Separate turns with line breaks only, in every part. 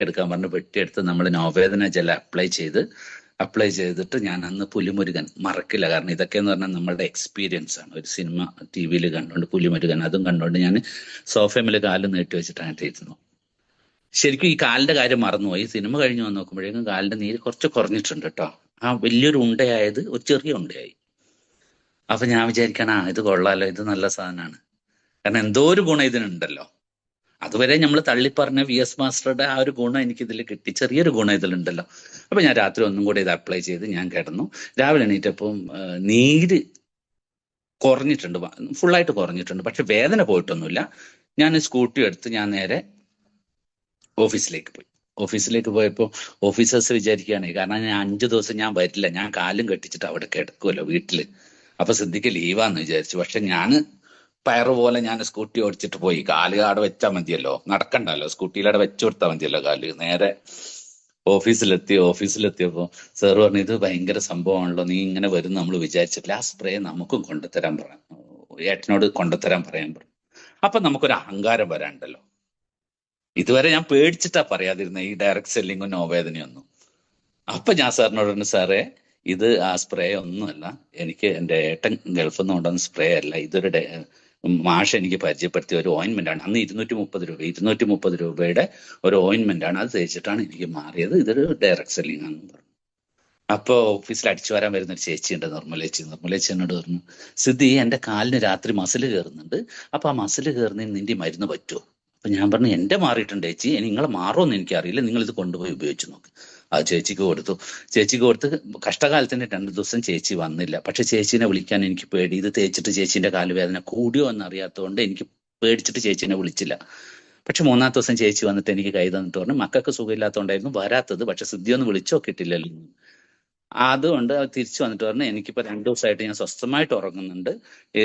എടുക്കാൻ പറഞ്ഞ് വെട്ടിയെടുത്ത് നമ്മൾ നോവേദന ജലം അപ്ലൈ ചെയ്തിട്ട് ഞാൻ അന്ന് പുലിമുരുകൻ മറക്കില്ല. കാരണം ഇതൊക്കെ എന്ന് പറഞ്ഞാൽ നമ്മളുടെ എക്സ്പീരിയൻസ് ആണ്. ഒരു സിനിമ ടി വിയിൽ കണ്ടുകൊണ്ട് പുലിമുരുകൻ അതും കണ്ടുകൊണ്ട് ഞാൻ സോഫയിൽ കാല് നീട്ടി വെച്ചിട്ടാണ് ഇരുന്നു. ശരിക്കും ഈ കാലിന്റെ കാര്യം മറന്നുപോയി. സിനിമ കഴിഞ്ഞ് വന്ന് നോക്കുമ്പോഴേക്കും കാലിന്റെ നീര് കുറച്ച് കുറഞ്ഞിട്ടുണ്ട് കേട്ടോ. ആ വലിയൊരു ഉണ്ടയായത് ഒരു ചെറിയ ഉണ്ടയായി. അപ്പൊ ഞാൻ വിചാരിക്കണം, ഇത് കൊള്ളാലോ, ഇത് നല്ല സാധനമാണ്. കാരണം എന്തോ ഒരു ഗുണം ഇതിനുണ്ടല്ലോ. അതുവരെ നമ്മൾ തള്ളിപ്പറഞ്ഞ VS മാസ്റ്ററുടെ ആ ഒരു ഗുണം എനിക്കിതിൽ കിട്ടി, ചെറിയൊരു ഗുണം ഇതിലുണ്ടല്ലോ. അപ്പൊ ഞാൻ രാത്രി ഒന്നും കൂടി ഇത് അപ്ലൈ ചെയ്ത് ഞാൻ കിടന്നു. രാവിലെ എണീറ്റപ്പം നീര് കുറഞ്ഞിട്ടുണ്ട്, ഫുള്ളായിട്ട് കുറഞ്ഞിട്ടുണ്ട്. പക്ഷെ വേദന പോയിട്ടൊന്നുമില്ല. ഞാൻ സ്കൂട്ടി എടുത്ത് ഞാൻ നേരെ ഓഫീസിലേക്ക് പോയപ്പോൾ ഓഫീസേഴ്സ് വിചാരിക്കുകയാണ്, കാരണം ഞാൻ 5 ദിവസം ഞാൻ വരില്ല, ഞാൻ കാലും കെട്ടിച്ചിട്ട് അവിടെ കിടക്കുമല്ലോ വീട്ടില്, അപ്പൊ സിദ്ദിഖ് ലീവാന്ന് വിചാരിച്ചു. പക്ഷെ ഞാൻ പയറ് പോലെ ഞാൻ സ്കൂട്ടി ഓടിച്ചിട്ട് പോയി. കാല് അവിടെ വെച്ചാൽ മതിയല്ലോ, നടക്കണ്ടല്ലോ, സ്കൂട്ടിയിലവിടെ വെച്ചു കൊടുത്താൽ മതിയല്ലോ കാല്. നേരെ ഓഫീസിലെത്തിയപ്പോ സാർ പറഞ്ഞു, ഇത് ഭയങ്കര സംഭവമാണല്ലോ, നീ ഇങ്ങനെ വരും നമ്മൾ വിചാരിച്ചിട്ടില്ല, ആ സ്പ്രേ നമുക്കും കൊണ്ടുതരാൻ പറയാം, ഏട്ടനോട് കൊണ്ടുതരാൻ പറയാൻ പറഞ്ഞു. അപ്പൊ നമുക്കൊരു അഹങ്കാരം വരാണ്ടല്ലോ. ഇതുവരെ ഞാൻ പേടിച്ചിട്ടാ പറയാതിരുന്നത് ഈ ഡയറക്റ്റ് സെല്ലിങ്ങും നോവേദനയൊന്നും. അപ്പൊ ഞാൻ സാറിനോട് പറഞ്ഞു, സാറേ ഇത് ആ സ്പ്രേ ഒന്നുമല്ല, എനിക്ക് എൻ്റെ ഏട്ടൻ ഗൾഫിൽ നിന്ന് കൊണ്ടുവന്ന സ്പ്രേ അല്ല, ഇതൊരു മാഷ് എനിക്ക് പരിചയപ്പെടുത്തിയ ഒരു ഓയിൻമെന്റ് ആണ്. അന്ന് 230 രൂപയുടെ ഒരു ഓയിൻമെന്റ് ആണ്. അത് തേച്ചിട്ടാണ് എനിക്ക് മാറിയത്, ഇതൊരു ഡയറക്റ്റ് സെല്ലിംഗ് ആണെന്ന് പറഞ്ഞു. അപ്പൊ ഓഫീസിൽ അടിച്ചു വരാൻ വരുന്ന ഒരു ചേച്ചിയുണ്ട്, നിർമ്മലേച്ചി എന്നോട് പറഞ്ഞു, സിദ്ധി എന്റെ കാലിന് രാത്രി മസിൽ കയറുന്നുണ്ട്, അപ്പൊ ആ മസിൽ കയറുന്നതിന് നിന്റെ മരുന്ന് പറ്റുമോ? അപ്പൊ ഞാൻ പറഞ്ഞു, എന്റെ മാറിയിട്ടുണ്ട് ചേച്ചി, നിങ്ങളെ മാറുമെന്ന് എനിക്കറിയില്ല, നിങ്ങൾ ഇത് കൊണ്ടുപോയി ഉപയോഗിച്ച് നോക്ക്. അത് ചേച്ചിക്ക് കൊടുത്ത് കഷ്ടകാലത്തിന് 2 ദിവസം ചേച്ചി വന്നില്ല. പക്ഷെ ചേച്ചീനെ വിളിക്കാൻ എനിക്ക് പേടി, ഇത് തേച്ചിട്ട് ചേച്ചീന്റെ കാലുവേദന കൂടിയോ എന്നറിയാത്തതുകൊണ്ട് എനിക്ക് പേടിച്ചിട്ട് ചേച്ചീനെ വിളിച്ചില്ല. പക്ഷെ 3-ാമത്തെ ദിവസം ചേച്ചി വന്നിട്ട് എനിക്ക് കൈ തന്നിട്ട് പറഞ്ഞു, മക്കൾക്ക് സുഖമില്ലാത്തതുകൊണ്ടായിരുന്നു വരാത്തത്, പക്ഷെ സിദ്ധി ഒന്ന് വിളിച്ചോ കിട്ടില്ലല്ലോ. അതുകൊണ്ട് തിരിച്ചു വന്നിട്ട് പറഞ്ഞു, എനിക്കിപ്പോ 2 ദിവസമായിട്ട് ഞാൻ സ്വസ്ഥമായിട്ട് ഉറങ്ങുന്നുണ്ട്, ഈ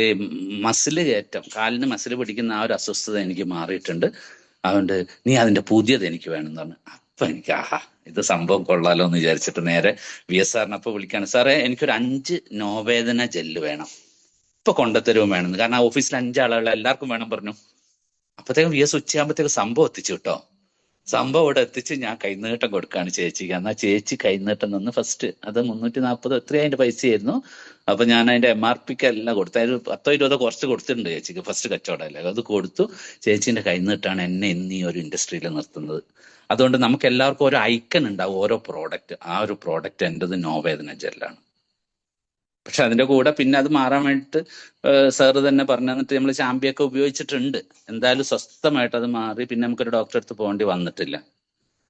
മസില് കയറ്റം, കാലിന് മസില് പിടിക്കുന്ന ആ ഒരു അസ്വസ്ഥത എനിക്ക് മാറിയിട്ടുണ്ട്, അതുകൊണ്ട് നീ അതിന്റെ പുതിയത് എനിക്ക് വേണമെന്ന് പറഞ്ഞു. അപ്പൊ എനിക്ക് ഇത് സംഭവം കൊള്ളാലോ എന്ന് വിചാരിച്ചിട്ട് നേരെ VS സാറിനെ അപ്പൊ വിളിക്കാണ്, സാറേ എനിക്കൊരു 5 നോവേദന ജെല്ല് വേണം, ഇപ്പൊ കൊണ്ടുത്തരുവും വേണമെന്ന്. കാരണം ആ ഓഫീസിൽ 5 ആളുകൾ എല്ലാവർക്കും വേണം പറഞ്ഞു. അപ്പത്തേക്കും VS ഉച്ചയാകുമ്പോഴത്തേക്ക് സംഭവം എത്തിച്ചു കേട്ടോ. സംഭവം ഇവിടെ എത്തിച്ച് ഞാൻ കൈനീട്ടം കൊടുക്കാണ് ചേച്ചിക്ക്. എന്നാൽ ചേച്ചി കൈനീട്ടം നിന്ന് ഫസ്റ്റ് അത് 340 എത്രയും അതിന്റെ പൈസയായിരുന്നു. അപ്പൊ ഞാൻ അതിന്റെ MRPക്ക് എല്ലാം കൊടുത്തു, അതിന് 10-20 കുറച്ച് കൊടുത്തിട്ടുണ്ട് ചേച്ചിക്ക്, ഫസ്റ്റ് കച്ചവടമല്ലേ, അത് കൊടുത്തു. ചേച്ചിന്റെ കൈനീട്ടാണ് എന്നെ ഇന്ന് ഈ ഒരു ഇൻഡസ്ട്രിയിൽ നിർത്തുന്നത്. അതുകൊണ്ട് നമുക്ക് എല്ലാവർക്കും ഓരോ ഐക്കൺ ഉണ്ടാവും, ഓരോ പ്രോഡക്റ്റ്. ആ ഒരു പ്രോഡക്റ്റ് എന്റേത് നോവേദന ജെല്ലാണ്. പക്ഷെ അതിന്റെ കൂടെ പിന്നെ അത് മാറാൻ വേണ്ടിയിട്ട് സാറ് തന്നെ പറഞ്ഞു തന്നിട്ട് നമ്മൾ ചാമ്പ്യൊക്കെ ഉപയോഗിച്ചിട്ടുണ്ട്. എന്തായാലും സ്വസ്ഥമായിട്ട് അത് മാറി, പിന്നെ നമുക്കൊരു ഡോക്ടറെ അടുത്ത് പോകേണ്ടി വന്നിട്ടില്ല.